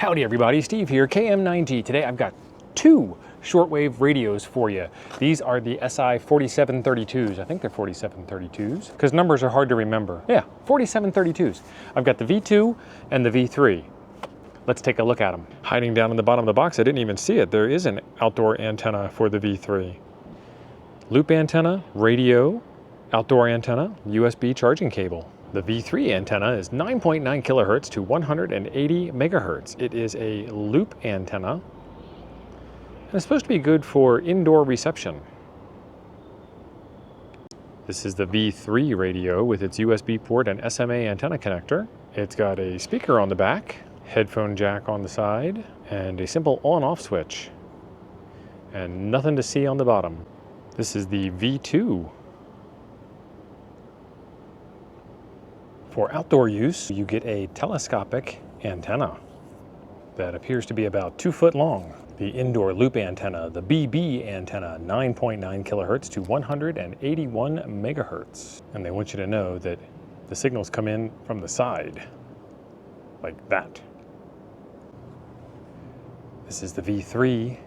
Howdy everybody, Steve here, KM9G. Today I've got two shortwave radios for you. These are the SI4732s. I think they're 4732s, because numbers are hard to remember. Yeah, 4732s. I've got the V2 and the V3. Let's take a look at them. Hiding down in the bottom of the box, I didn't even see it. There is an outdoor antenna for the V3. Loop antenna, radio, outdoor antenna, USB charging cable. The V3 antenna is 9.9 kilohertz to 180 megahertz. It is a loop antenna, and it's supposed to be good for indoor reception. This is the V3 radio with its USB port and SMA antenna connector. It's got a speaker on the back, headphone jack on the side, and a simple on-off switch. And nothing to see on the bottom. This is the V2. For outdoor use, you get a telescopic antenna that appears to be about 2 foot long. The indoor loop antenna, the BB antenna, 9.9 kilohertz to 181 megahertz. And they want you to know that the signals come in from the side, like that. This is the V3.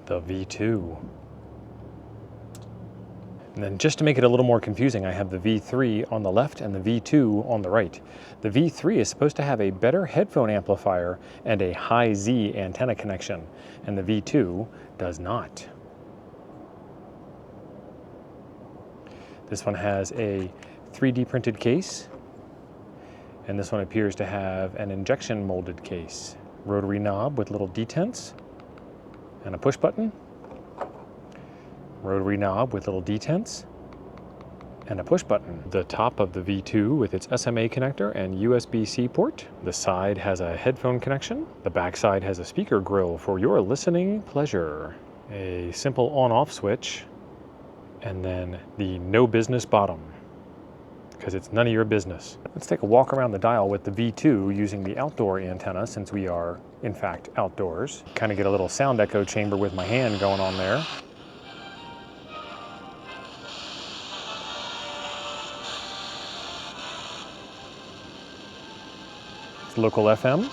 The V2. And then just to make it a little more confusing, I have the V3 on the left and the V2 on the right. The V3 is supposed to have a better headphone amplifier and a high Z antenna connection, and the V2 does not. This one has a 3D printed case, and this one appears to have an injection molded case. Rotary knob with little detents and a push button. Rotary knob with little detents and a push button. The top of the V2 with its SMA connector and USB-C port. The side has a headphone connection. The back side has a speaker grill for your listening pleasure. A simple on-off switch, and then the no business bottom, because it's none of your business. Let's take a walk around the dial with the V2 using the outdoor antenna, since we are in fact outdoors. Kind of get a little sound echo chamber with my hand going on there. Local FM,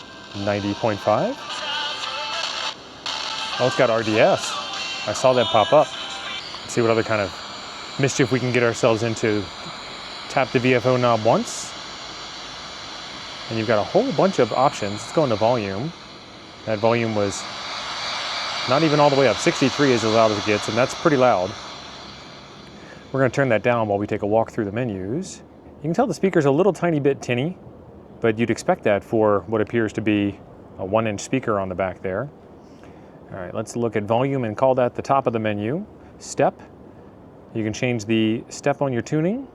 90.5. Oh, it's got RDS. I saw that pop up. Let's see what other kind of mischief we can get ourselves into. Tap the VFO knob once, and you've got a whole bunch of options. Let's go into volume. That volume was not even all the way up. 63 is as loud as it gets, and that's pretty loud. We're going to turn that down while we take a walk through the menus. You can tell the speaker's a little tiny bit tinny, but you'd expect that for what appears to be a 1-inch speaker on the back there. All right, let's look at volume and call that the top of the menu. Step, you can change the step on your tuning.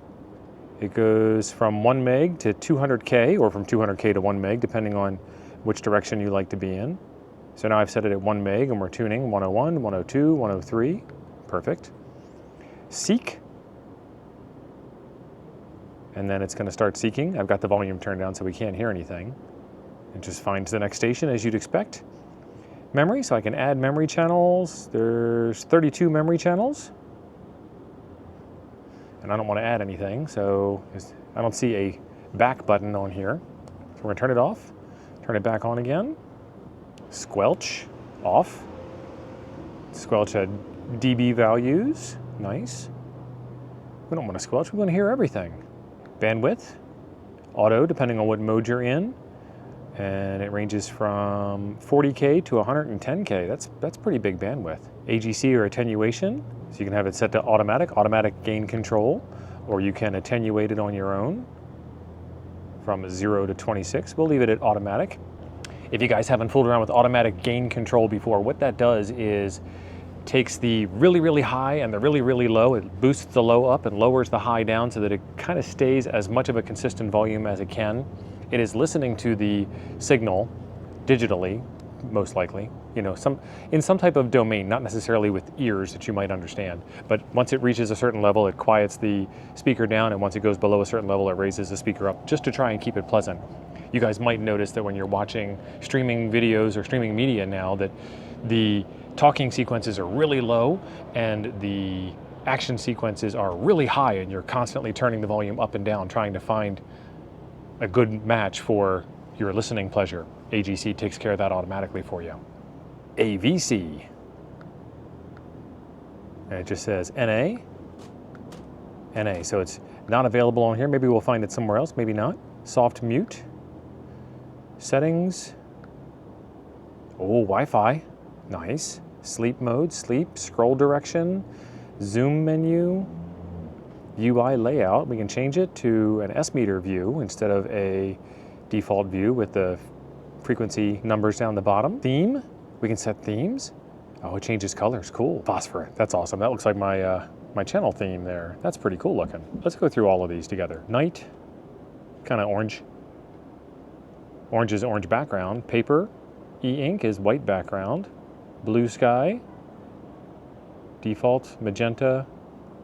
It goes from 1 meg to 200K, or from 200K to 1 meg, depending on which direction you like to be in. So now I've set it at 1 meg and we're tuning 101, 102, 103, perfect. Seek. And then it's going to start seeking. I've got the volume turned down so we can't hear anything. It just finds the next station as you'd expect. Memory, so I can add memory channels. There's 32 memory channels. And I don't want to add anything, so I don't see a back button on here. So we're going to turn it off, turn it back on again. Squelch, off. Squelch at dB values, nice. We don't want to squelch, we want to hear everything. Bandwidth, auto, depending on what mode you're in, and it ranges from 40K to 110K. That's pretty big bandwidth. AGC, or attenuation, so you can have it set to automatic gain control, or you can attenuate it on your own from 0 to 26. We'll leave it at automatic. If you guys haven't fooled around with automatic gain control before, what that does is takes the really high and the really low. It boosts the low up and lowers the high down so that it kind of stays as much of a consistent volume as it can. It is listening to the signal digitally, most likely, you know, in some type of domain, not necessarily with ears that you might understand. But once it reaches a certain level, it quiets the speaker down, and once it goes below a certain level, it raises the speaker up, just to try and keep it pleasant. You guys might notice that when you're watching streaming videos or streaming media now, that the talking sequences are really low and the action sequences are really high and you're constantly turning the volume up and down, trying to find a good match for your listening pleasure, AGC takes care of that automatically for you. AVC. And it just says NA. NA, so it's not available on here. Maybe we'll find it somewhere else, maybe not. Soft mute. Settings. Oh, Wi-Fi. Nice. Sleep mode, sleep, scroll direction, zoom menu, UI layout. We can change it to an S-meter view instead of a default view with the frequency numbers down the bottom. Theme, we can set themes. Oh, it changes colors, cool. Phosphor, that's awesome. That looks like my, my channel theme there. That's pretty cool looking. Let's go through all of these together. Night, kind of orange. Orange is orange background. Paper, e-ink is white background. Blue sky, default, magenta,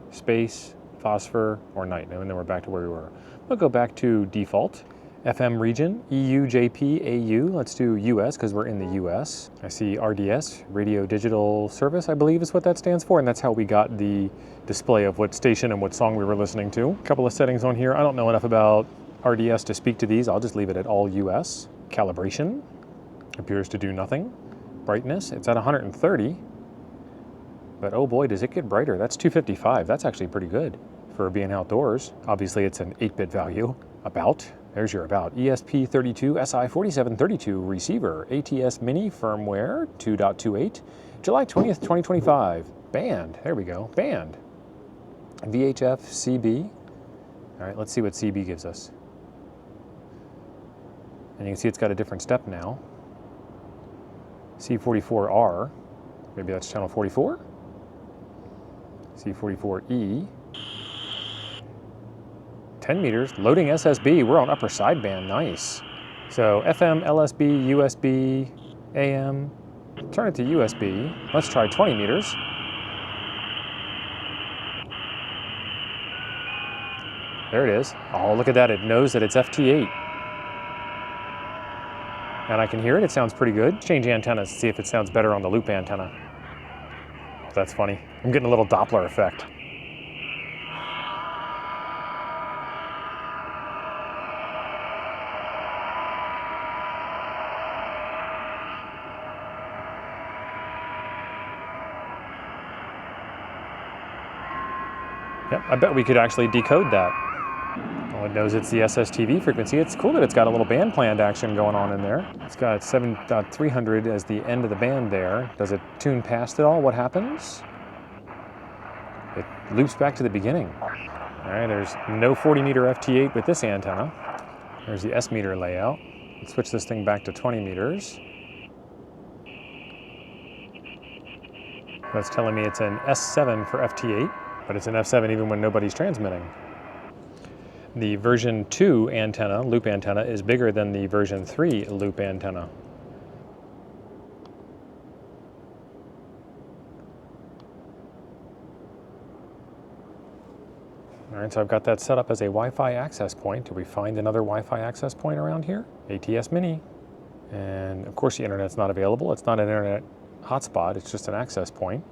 space, phosphor, or night. And then we're back to where we were. We'll go back to default. FM region, EU, JP, AU. Let's do US because we're in the US. I see RDS, Radio Digital Service, I believe is what that stands for. And that's how we got the display of what station and what song we were listening to. A couple of settings on here. I don't know enough about RDS to speak to these. I'll just leave it at all US. Calibration appears to do nothing. Brightness, it's at 130. But oh boy, does it get brighter. That's 255. That's actually pretty good for being outdoors. Obviously, it's an 8-bit value. About. There's your about. ESP32 SI4732 receiver. ATS Mini firmware 2.28. July 20th, 2025. Band. There we go. Band. VHF CB. All right, let's see what CB gives us. And you can see it's got a different step now. C44R. Maybe that's channel 44. C44E. 10 meters, loading SSB. We're on upper sideband, nice. So FM, LSB, USB, AM. Turn it to USB. Let's try 20 meters. There it is. Oh, look at that, it knows that it's FT8. And I can hear it, it sounds pretty good. Change antennas, see if it sounds better on the loop antenna. Oh, that's funny. I'm getting a little Doppler effect. Yep, I bet we could actually decode that. Well, it knows it's the SSTV frequency. It's cool that it's got a little band planned action going on in there. It's got 7.300 as the end of the band there. Does it tune past it all? What happens? It loops back to the beginning. All right, there's no 40 meter FT8 with this antenna. There's the S meter layout. Let's switch this thing back to 20 meters. That's telling me it's an S7 for FT8. But it's an F7 even when nobody's transmitting. The version 2 antenna, loop antenna, is bigger than the version 3 loop antenna. All right, so I've got that set up as a Wi-Fi access point. Do we find another Wi-Fi access point around here? ATS Mini. And of course the internet's not available. It's not an internet hotspot, it's just an access point.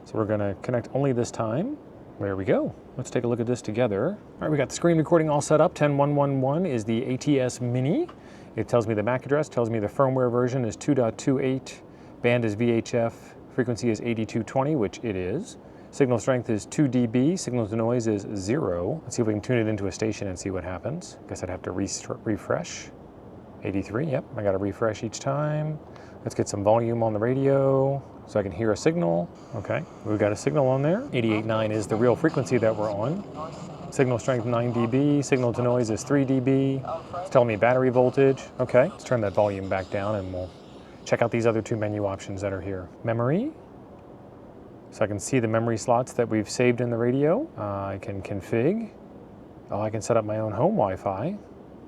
So we're gonna connect only this time. There we go. Let's take a look at this together. All right, we got the screen recording all set up. 10111 is the ATS Mini. It tells me the MAC address, tells me the firmware version is 2.28, band is VHF, frequency is 8220, which it is. Signal strength is 2 dB, signal to noise is 0. Let's see if we can tune it into a station and see what happens. Guess I'd have to refresh. 83, yep, I gotta refresh each time. Let's get some volume on the radio so I can hear a signal. Okay, we've got a signal on there. 88.9 is the real frequency that we're on. Signal strength 9 dB, signal to noise is 3 dB. It's telling me battery voltage. Okay, let's turn that volume back down and we'll check out these other two menu options that are here. Memory, so I can see the memory slots that we've saved in the radio. I can config. Oh, I can set up my own home Wi-Fi.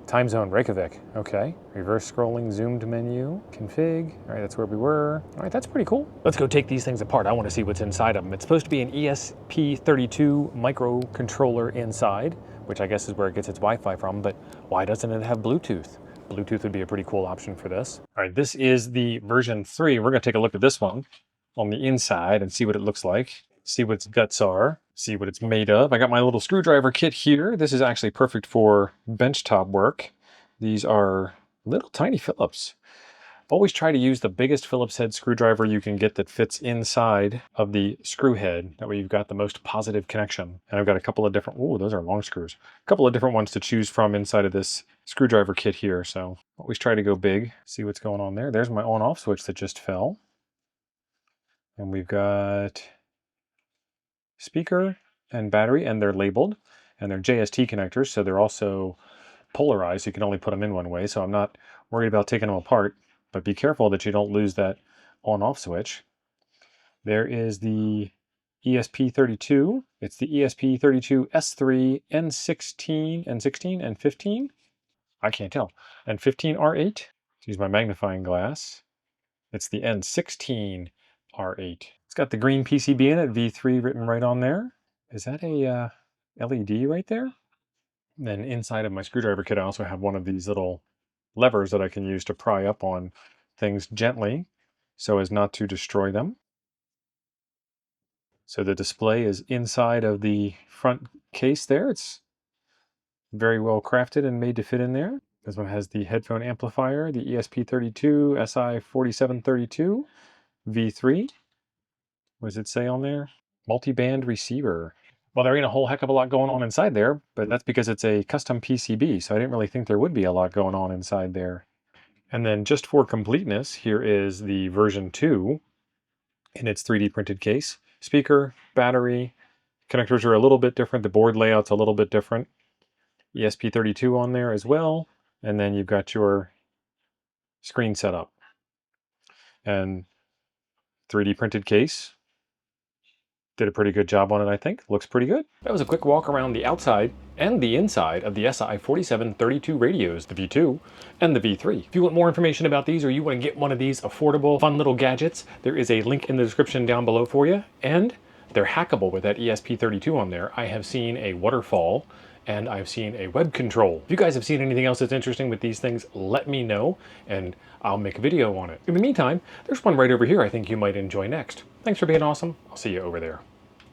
Time zone, Reykjavik, okay. Reverse scrolling, zoomed menu, config. All right, that's where we were. All right, that's pretty cool. Let's go take these things apart. I want to see what's inside of them. It's supposed to be an ESP32 microcontroller inside, which I guess is where it gets its Wi-Fi from, but why doesn't it have Bluetooth? Bluetooth would be a pretty cool option for this. All right, this is the version 3. We're gonna take a look at this one on the inside and see what it looks like, see what its guts are. See what it's made of. I got my little screwdriver kit here. This is actually perfect for benchtop work. These are little tiny Phillips. Always try to use the biggest Phillips head screwdriver you can get that fits inside of the screw head. That way you've got the most positive connection. And I've got a couple of different, oh, those are long screws. A couple of different ones to choose from inside of this screwdriver kit here. So always try to go big, see what's going on there. There's my on-off switch that just fell. And we've got speaker and battery, and they're labeled. And they're JST connectors, so they're also polarized. You can only put them in one way, so I'm not worried about taking them apart. But be careful that you don't lose that on-off switch. There is the ESP32. It's the ESP32 S3 N16 and 15. I can't tell. And 15R8. Use my magnifying glass. It's the N16R8. It's got the green PCB in it, V3 written right on there. Is that a LED right there? Then inside of my screwdriver kit, I also have one of these little levers that I can use to pry up on things gently so as not to destroy them. So the display is inside of the front case there. It's very well crafted and made to fit in there. This one has the headphone amplifier, the ESP32 SI4732 V3. What does it say on there? Multi-band receiver. Well, there ain't a whole heck of a lot going on inside there, but that's because it's a custom PCB, so I didn't really think there would be a lot going on inside there. And then just for completeness, here is the version 2 in its 3D printed case. Speaker, battery, connectors are a little bit different. The board layout's a little bit different. ESP32 on there as well. And then you've got your screen setup. And 3D printed case. Did a pretty good job on it, I think. Looks pretty good. That was a quick walk around the outside and the inside of the SI4732 radios, the V2 and the V3. If you want more information about these or you want to get one of these affordable, fun little gadgets, there is a link in the description down below for you. And they're hackable with that ESP32 on there. I have seen a waterfall and I've seen a web control. If you guys have seen anything else that's interesting with these things, let me know and I'll make a video on it. In the meantime, there's one right over here I think you might enjoy next. Thanks for being awesome. I'll see you over there.